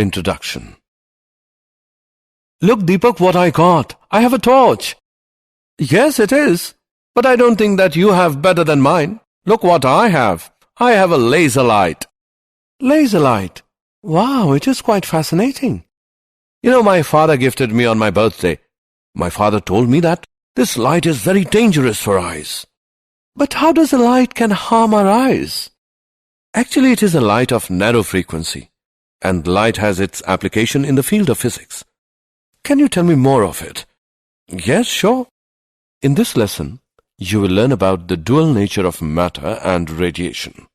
Introduction. Look, Deepak, what I got. I have a torch. Yes, it is. But I don't think that you have better than mine. Look what I have. I have a laser light. Laser light? Wow, it is quite fascinating. You know, my father gifted me on my birthday. My father told me that this light is very dangerous for eyes. But how does a light can harm our eyes? Actually, it is a light of narrow frequency, and light has its application in the field of physics. Can you tell me more of it? Yes, sure. In this lesson, you will learn about the dual nature of matter and radiation.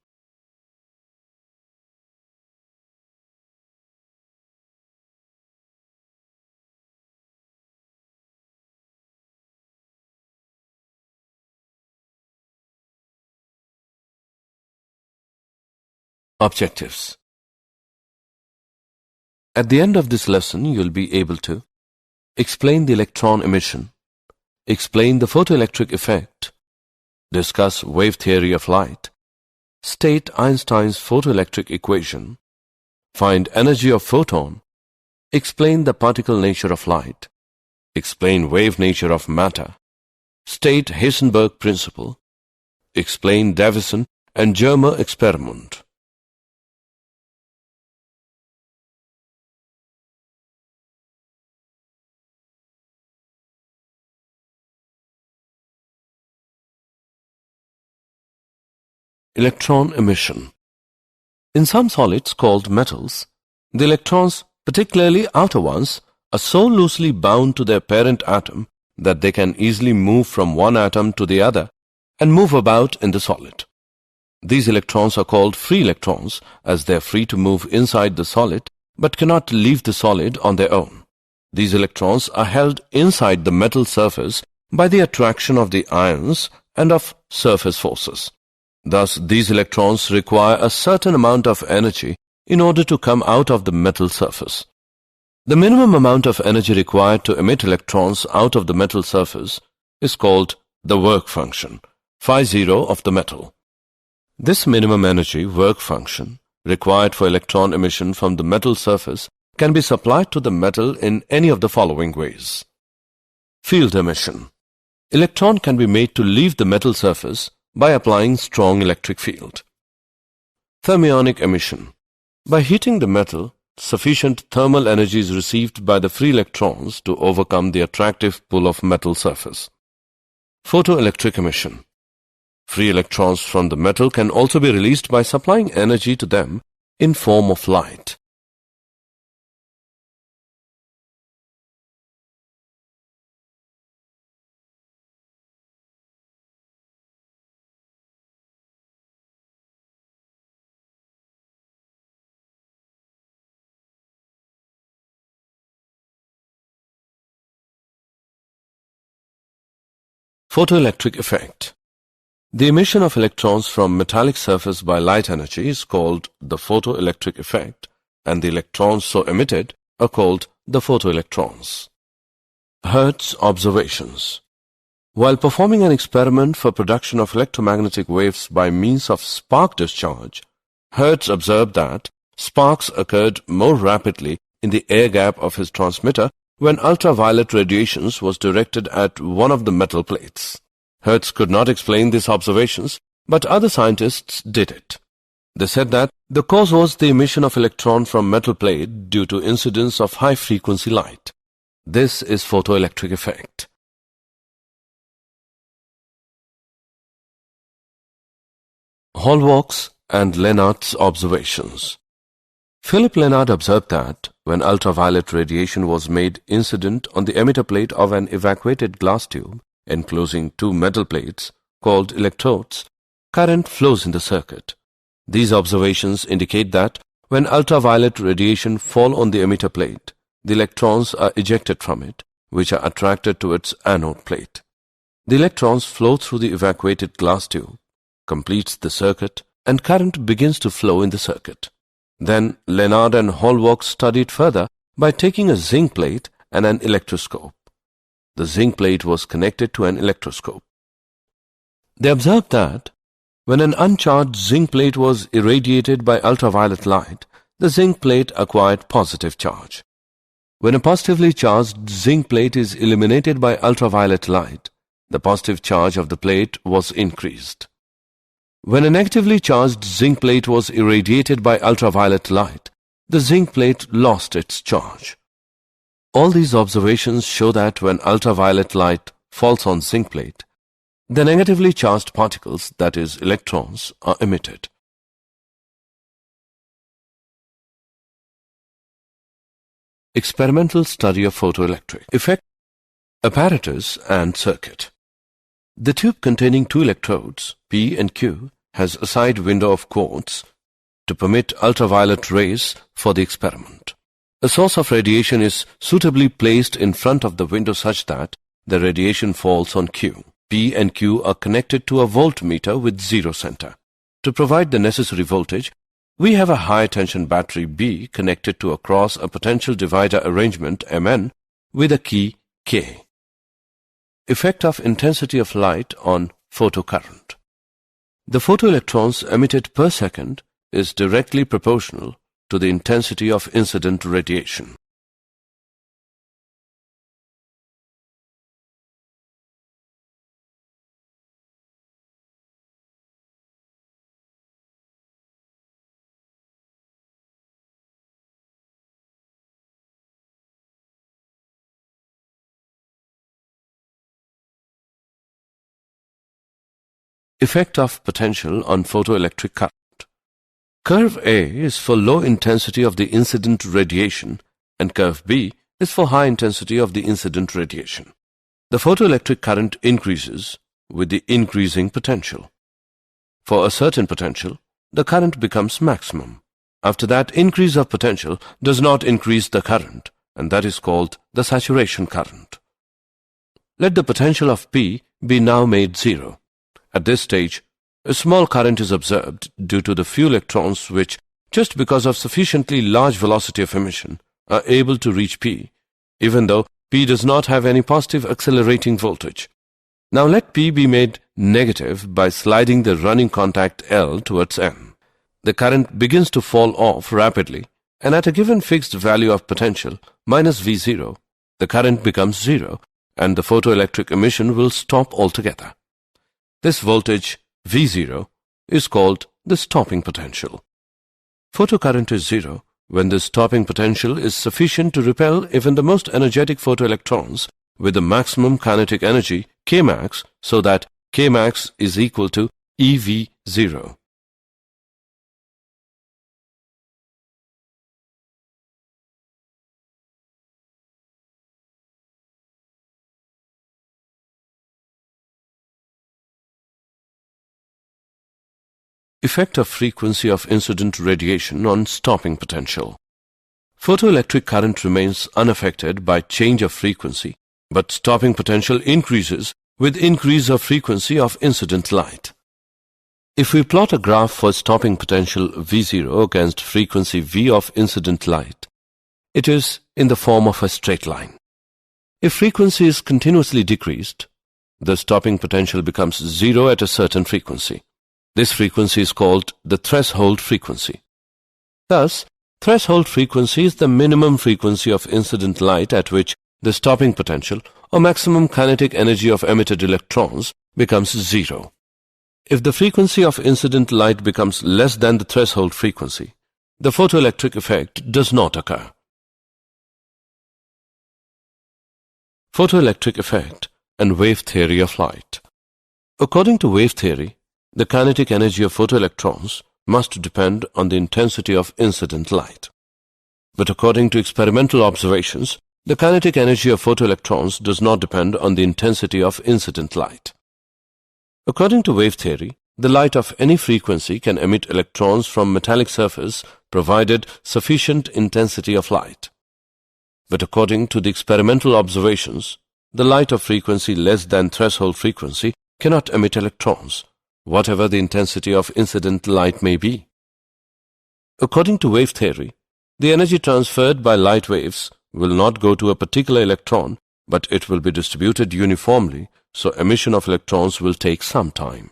Objectives. At the end of this lesson, you will be able to explain the electron emission, explain the photoelectric effect, discuss wave theory of light, state Einstein's photoelectric equation, find energy of photon, explain the particle nature of light, explain wave nature of matter, state Heisenberg principle, explain Davison and Germer experiment. Electron emission. In some solids called metals, the electrons, particularly outer ones, are so loosely bound to their parent atom that they can easily move from one atom to the other and move about in the solid. These electrons are called free electrons as they are free to move inside the solid but cannot leave the solid on their own. These electrons are held inside the metal surface by the attraction of the ions and of surface forces. Thus, these electrons require a certain amount of energy in order to come out of the metal surface. The minimum amount of energy required to emit electrons out of the metal surface is called the work function, phi0 of the metal. This minimum energy work function required for electron emission from the metal surface can be supplied to the metal in any of the following ways. Field emission. Electron can be made to leave the metal surface by applying strong electric field. Thermionic emission. By heating the metal, sufficient thermal energy is received by the free electrons to overcome the attractive pull of metal surface. Photoelectric emission. Free electrons from the metal can also be released by supplying energy to them in form of light. Photoelectric effect. The emission of electrons from metallic surface by light energy is called the photoelectric effect, and the electrons so emitted are called the photoelectrons. Hertz observations. While performing an experiment for production of electromagnetic waves by means of spark discharge, Hertz observed that sparks occurred more rapidly in the air gap of his transmitter when ultraviolet radiations was directed at one of the metal plates. Hertz could not explain these observations, but other scientists did it. They said that the cause was the emission of electron from metal plate due to incidence of high-frequency light. This is photoelectric effect. Hallwalks and Lenard's observations. Philip Lenard observed that when ultraviolet radiation was made incident on the emitter plate of an evacuated glass tube enclosing two metal plates called electrodes, current flows in the circuit. These observations indicate that when ultraviolet radiation fall on the emitter plate, the electrons are ejected from it, which are attracted to its anode plate. The electrons flow through the evacuated glass tube, completes the circuit, and current begins to flow in the circuit. Then Lenard and Hallwalks studied further by taking a zinc plate and an electroscope. The zinc plate was connected to an electroscope. They observed that when an uncharged zinc plate was irradiated by ultraviolet light, the zinc plate acquired positive charge. When a positively charged zinc plate is illuminated by ultraviolet light, the positive charge of the plate was increased. When a negatively charged zinc plate was irradiated by ultraviolet light, the zinc plate lost its charge. All these observations show that when ultraviolet light falls on zinc plate, the negatively charged particles, that is, electrons, are emitted. Experimental study of photoelectric effect, apparatus and circuit. The tube containing two electrodes, P and Q, has a side window of quartz to permit ultraviolet rays for the experiment. A source of radiation is suitably placed in front of the window such that the radiation falls on Q. P and Q are connected to a voltmeter with zero center. To provide the necessary voltage, we have a high-tension battery B connected to across a potential divider arrangement Mn with a key K. Effect of intensity of light on photocurrent. The photoelectrons emitted per second is directly proportional to the intensity of incident radiation. Effect of potential on photoelectric current. Curve A is for low intensity of the incident radiation and curve B is for high intensity of the incident radiation. The photoelectric current increases with the increasing potential. For a certain potential, the current becomes maximum. After that, increase of potential does not increase the current, and that is called the saturation current. Let the potential of P be now made zero. At this stage, a small current is observed due to the few electrons which, just because of sufficiently large velocity of emission, are able to reach P, even though P does not have any positive accelerating voltage. Now let P be made negative by sliding the running contact L towards N. The current begins to fall off rapidly, and at a given fixed value of potential, minus V0, the current becomes zero, and the photoelectric emission will stop altogether. This voltage, V0, is called the stopping potential. Photocurrent is zero when the stopping potential is sufficient to repel even the most energetic photoelectrons with the maximum kinetic energy, Kmax, so that Kmax is equal to EV0. Effect of frequency of incident radiation on stopping potential. Photoelectric current remains unaffected by change of frequency, but stopping potential increases with increase of frequency of incident light. If we plot a graph for stopping potential V0 against frequency V of incident light, it is in the form of a straight line. If frequency is continuously decreased, the stopping potential becomes zero at a certain frequency. This frequency is called the threshold frequency. Thus, threshold frequency is the minimum frequency of incident light at which the stopping potential or maximum kinetic energy of emitted electrons becomes zero. If the frequency of incident light becomes less than the threshold frequency, the photoelectric effect does not occur. Photoelectric effect and wave theory of light. According to wave theory, the kinetic energy of photoelectrons must depend on the intensity of incident light. But according to experimental observations, the kinetic energy of photoelectrons does not depend on the intensity of incident light. According to wave theory, the light of any frequency can emit electrons from metallic surface provided sufficient intensity of light. But according to the experimental observations, the light of frequency less than threshold frequency cannot emit electrons, whatever the intensity of incident light may be. According to wave theory, the energy transferred by light waves will not go to a particular electron, but it will be distributed uniformly, so emission of electrons will take some time.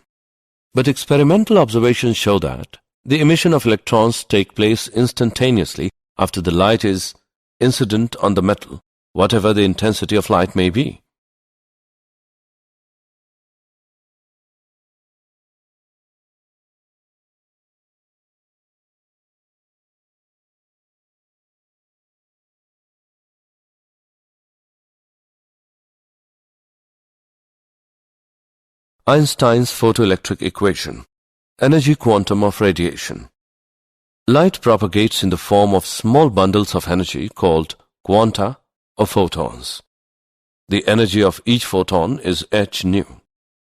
But experimental observations show that The emission of electrons take place instantaneously after the light is incident on the metal, whatever the intensity of light may be. Einstein's photoelectric equation. Energy quantum of radiation. Light propagates in the form of small bundles of energy called quanta or photons. The energy of each photon is h nu.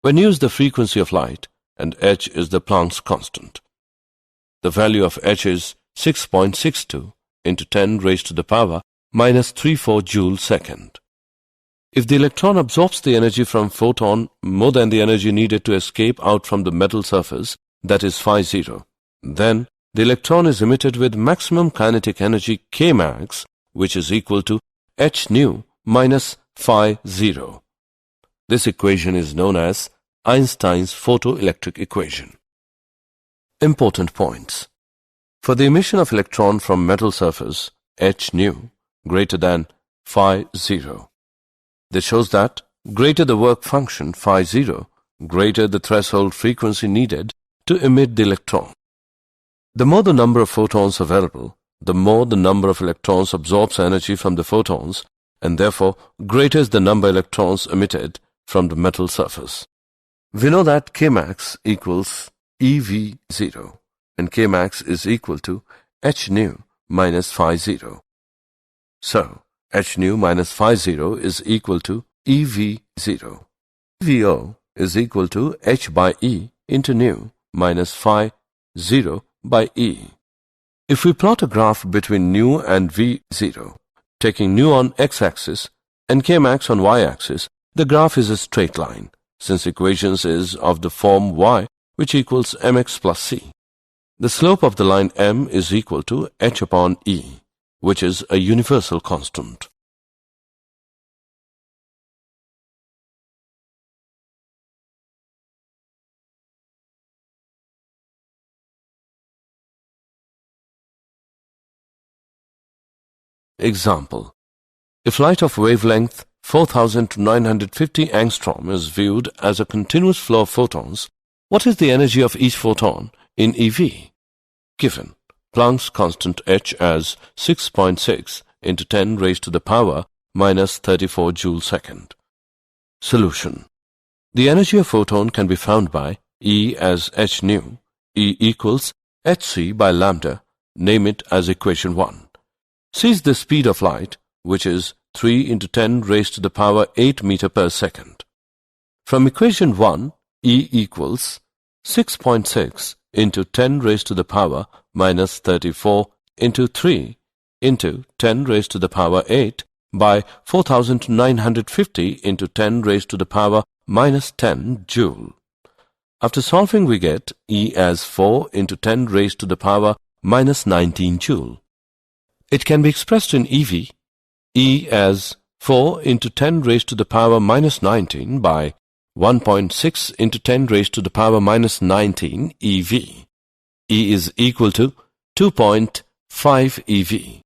When u is the frequency of light and h is the Planck's constant. The value of h is 6.62 into 10 raised to the power minus 34 joule second. If the electron absorbs the energy from photon more than the energy needed to escape out from the metal surface, that is phi 0, then the electron is emitted with maximum kinetic energy Kmax, which is equal to h nu minus phi 0. This equation is known as Einstein's photoelectric equation. Important points. For the emission of electron from metal surface, h nu greater than phi 0. This shows that greater the work function phi 0, greater the threshold frequency needed to emit the electron. The more the number of photons available, the more the number of electrons absorbs energy from the photons, and therefore greater is the number of electrons emitted from the metal surface. We know that Kmax equals EV0, and Kmax is equal to h nu minus phi 0. So, h nu minus phi 0 is equal to EV0. EVO is equal to h by E into nu minus phi 0 by E. If we plot a graph between nu and V0, taking nu on x-axis and Kmax on y-axis, the graph is a straight line, since equations is of the form y, which equals mx plus c. The slope of the line m is equal to h upon E, which is a universal constant. Example. If light of wavelength 4000 to 950 angstrom is viewed as a continuous flow of photons, what is the energy of each photon in eV? Given Planck's constant h as 6.6 into 10 raised to the power minus 34 joule second. Solution. The energy of photon can be found by E as h nu, E equals hc by lambda, name it as equation 1. C is the speed of light, which is 3 into 10 raised to the power 8 meter per second. From equation 1, E equals 6.6 into 10 raised to the power minus 34 into 3 into 10 raised to the power 8 by 4950 into 10 raised to the power minus 10 joule. After solving, we get E as 4 into 10 raised to the power minus 19 joule. It can be expressed in eV, E as 4 into 10 raised to the power minus 19 by 1.6 into 10 raised to the power minus 19 eV. E is equal to 2.5 eV.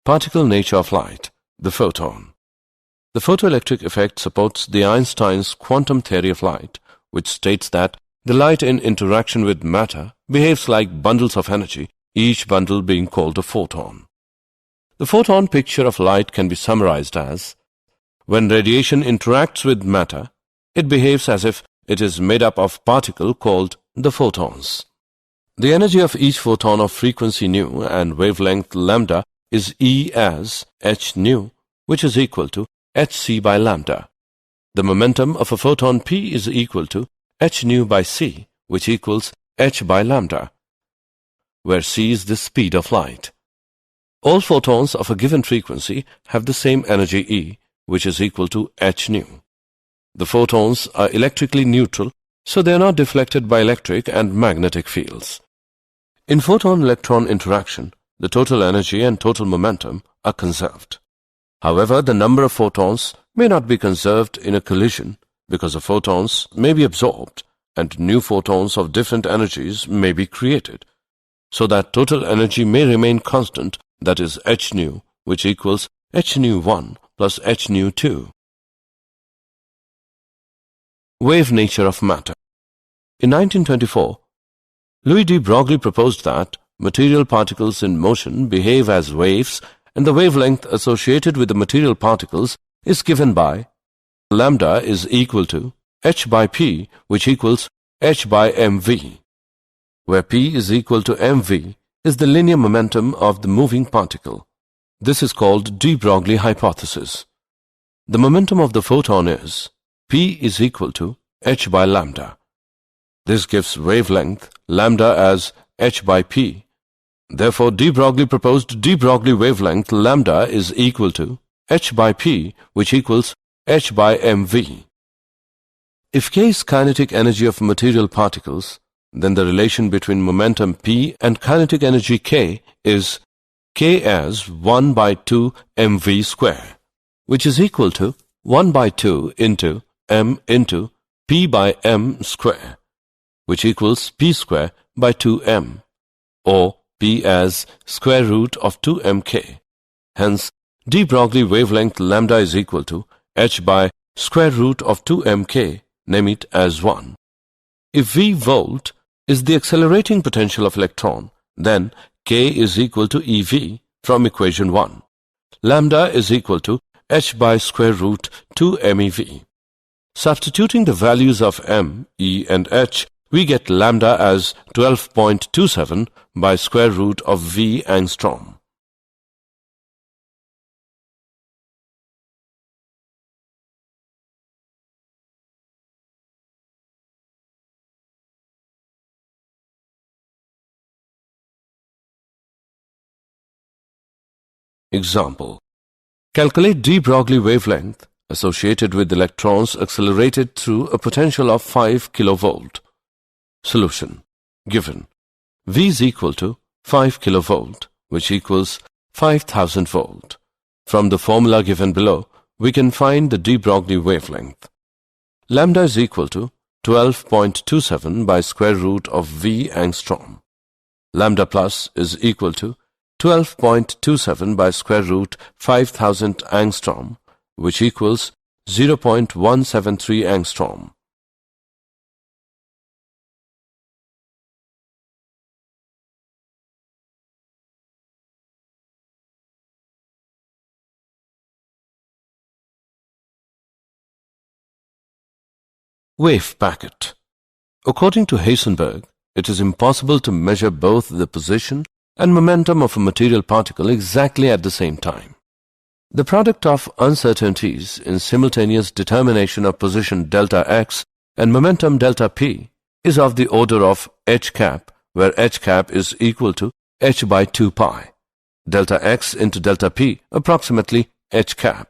Particle nature of light, the photon. The photoelectric effect supports the Einstein's quantum theory of light, which states that the light in interaction with matter behaves like bundles of energy, each bundle being called a photon. The photon picture of light can be summarized as, when radiation interacts with matter, it behaves as if it is made up of particles called the photons. The energy of each photon of frequency nu and wavelength lambda is E as h nu, which is equal to hc by lambda. The momentum of a photon p is equal to h nu by c, which equals h by lambda, where c is the speed of light. All photons of a given frequency have the same energy E, which is equal to h nu. The photons are electrically neutral, so they are not deflected by electric and magnetic fields. In photon-electron interaction, the total energy and total momentum are conserved. However, the number of photons may not be conserved in a collision because the photons may be absorbed and new photons of different energies may be created, so that total energy may remain constant, that is h nu, which equals h nu 1 plus h nu 2. Wave nature of matter. In 1924, Louis de Broglie proposed that material particles in motion behave as waves, and the wavelength associated with the material particles is given by lambda is equal to h by p, which equals h by mv, where p is equal to mv is the linear momentum of the moving particle. This is called de Broglie hypothesis. The momentum of the photon is p is equal to h by lambda. This gives wavelength lambda as h by p. Therefore, de Broglie proposed de Broglie wavelength lambda is equal to h by p, which equals h by mv. If k is kinetic energy of material particles, then the relation between momentum p and kinetic energy k is k as 1 by 2 mv square, which is equal to 1 by 2 into m into p by m square, which equals p square by 2m, or p as square root of 2mk. Hence, de Broglie wavelength lambda is equal to h by square root of 2mk, name it as 1. If v volt is the accelerating potential of electron, then k is equal to ev from equation 1. Lambda is equal to h by square root 2mev. Substituting the values of m, e and h, we get lambda as 12.27 by square root of v angstrom. Example. Calculate de Broglie wavelength associated with electrons accelerated through a potential of 5 kilovolt. Solution. Given V is equal to 5 kilovolt, which equals 5000 volt. From the formula given below, we can find the de Broglie wavelength. Lambda is equal to 12.27 by square root of V angstrom. Lambda plus is equal to 12.27 by square root 5000 angstrom, which equals 0.173 angstrom. Wave packet. According to Heisenberg, it is impossible to measure both the position and momentum of a material particle exactly at the same time. The product of uncertainties in simultaneous determination of position delta x and momentum delta p is of the order of h cap, where h cap is equal to h by 2 pi, delta x into delta p approximately h cap.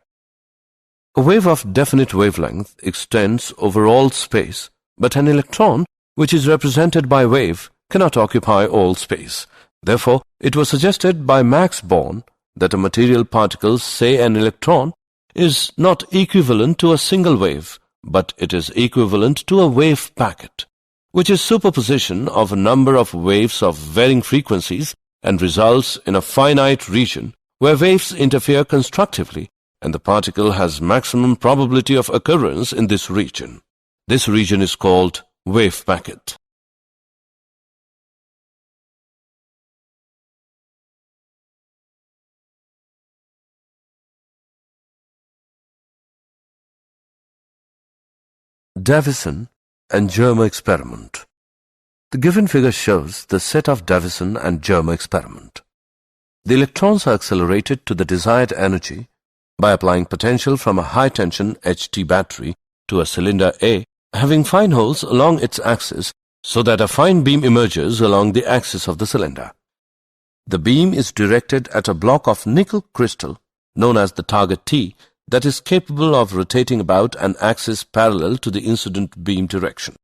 A wave of definite wavelength extends over all space, but an electron, which is represented by wave, cannot occupy all space. Therefore, it was suggested by Max Born that a material particle, say an electron, is not equivalent to a single wave, but it is equivalent to a wave packet, which is superposition of a number of waves of varying frequencies and results in a finite region where waves interfere constructively, and the particle has maximum probability of occurrence in this region. This region is called wave packet. Davison and Germer experiment. The given figure shows the set of Davison and Germer experiment. The electrons are accelerated to the desired energy by applying potential from a high-tension HT battery to a cylinder A, having fine holes along its axis so that a fine beam emerges along the axis of the cylinder. The beam is directed at a block of nickel crystal known as the target T that is capable of rotating about an axis parallel to the incident beam direction.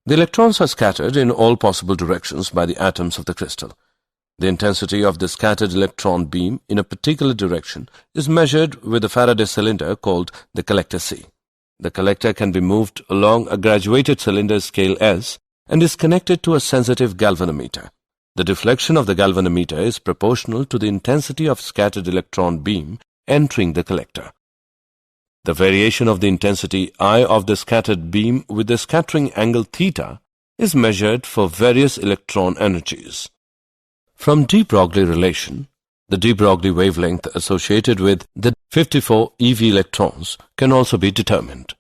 The electrons are scattered in all possible directions by the atoms of the crystal. The intensity of the scattered electron beam in a particular direction is measured with a Faraday cylinder called the collector C. The collector can be moved along a graduated cylinder scale S and is connected to a sensitive galvanometer. The deflection of the galvanometer is proportional to the intensity of scattered electron beam entering the collector. The variation of the intensity I of the scattered beam with the scattering angle theta is measured for various electron energies. From de Broglie relation, the de Broglie wavelength associated with the 54 eV electrons can also be determined.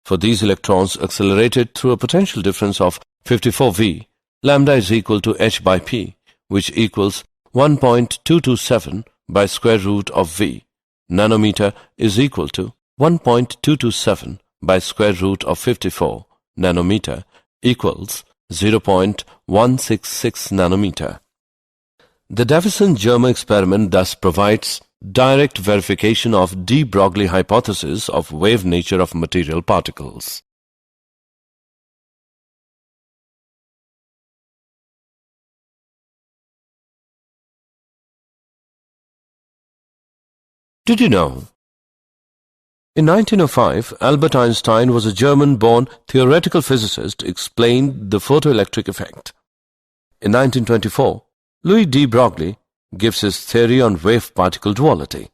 For these electrons accelerated through a potential difference of 54V, lambda is equal to h by p, which equals 1.227 by square root of v. Nanometer is equal to 1.227 by square root of 54. Nanometer equals 0.166 nanometer. The Davison-Germer experiment thus provides direct verification of de Broglie hypothesis of wave nature of material particles. Did you know? In 1905, Albert Einstein was a German-born theoretical physicist who explained the photoelectric effect. In 1924, Louis de Broglie gives his theory on wave-particle duality.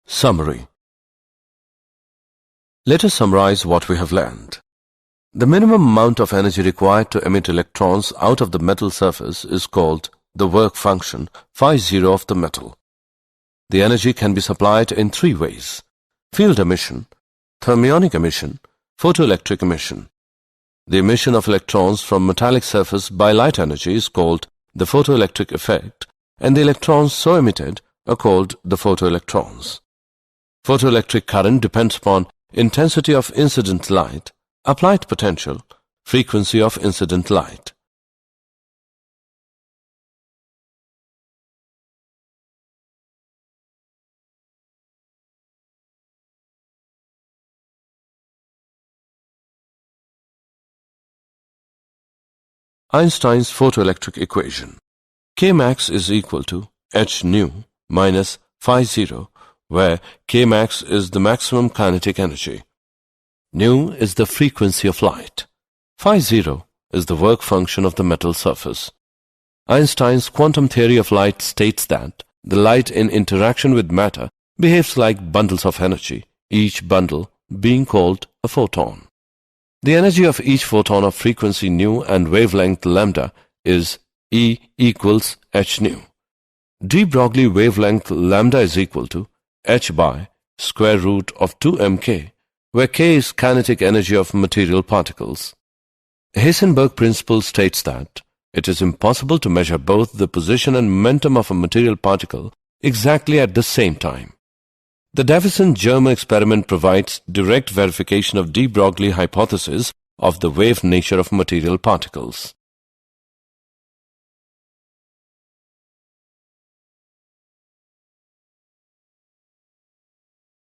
Summary. Let us summarize what we have learned. The minimum amount of energy required to emit electrons out of the metal surface is called the work function phi0 of the metal. The energy can be supplied in three ways: field emission, thermionic emission, photoelectric emission. The emission of electrons from metallic surface by light energy is called the photoelectric effect, and the electrons so emitted are called the photoelectrons. Photoelectric current depends upon intensity of incident light, applied potential, frequency of incident light. Einstein's photoelectric equation. Kmax is equal to h nu minus phi 0, where Kmax is the maximum kinetic energy. Nu is the frequency of light. Phi 0 is the work function of the metal surface. Einstein's quantum theory of light states that the light in interaction with matter behaves like bundles of energy, each bundle being called a photon. The energy of each photon of frequency nu and wavelength lambda is E equals h nu. De Broglie wavelength lambda is equal to h by square root of 2mk, where k is kinetic energy of material particles. Heisenberg principle states that it is impossible to measure both the position and momentum of a material particle exactly at the same time. The Davison-Germer experiment provides direct verification of de Broglie hypothesis of the wave nature of material particles.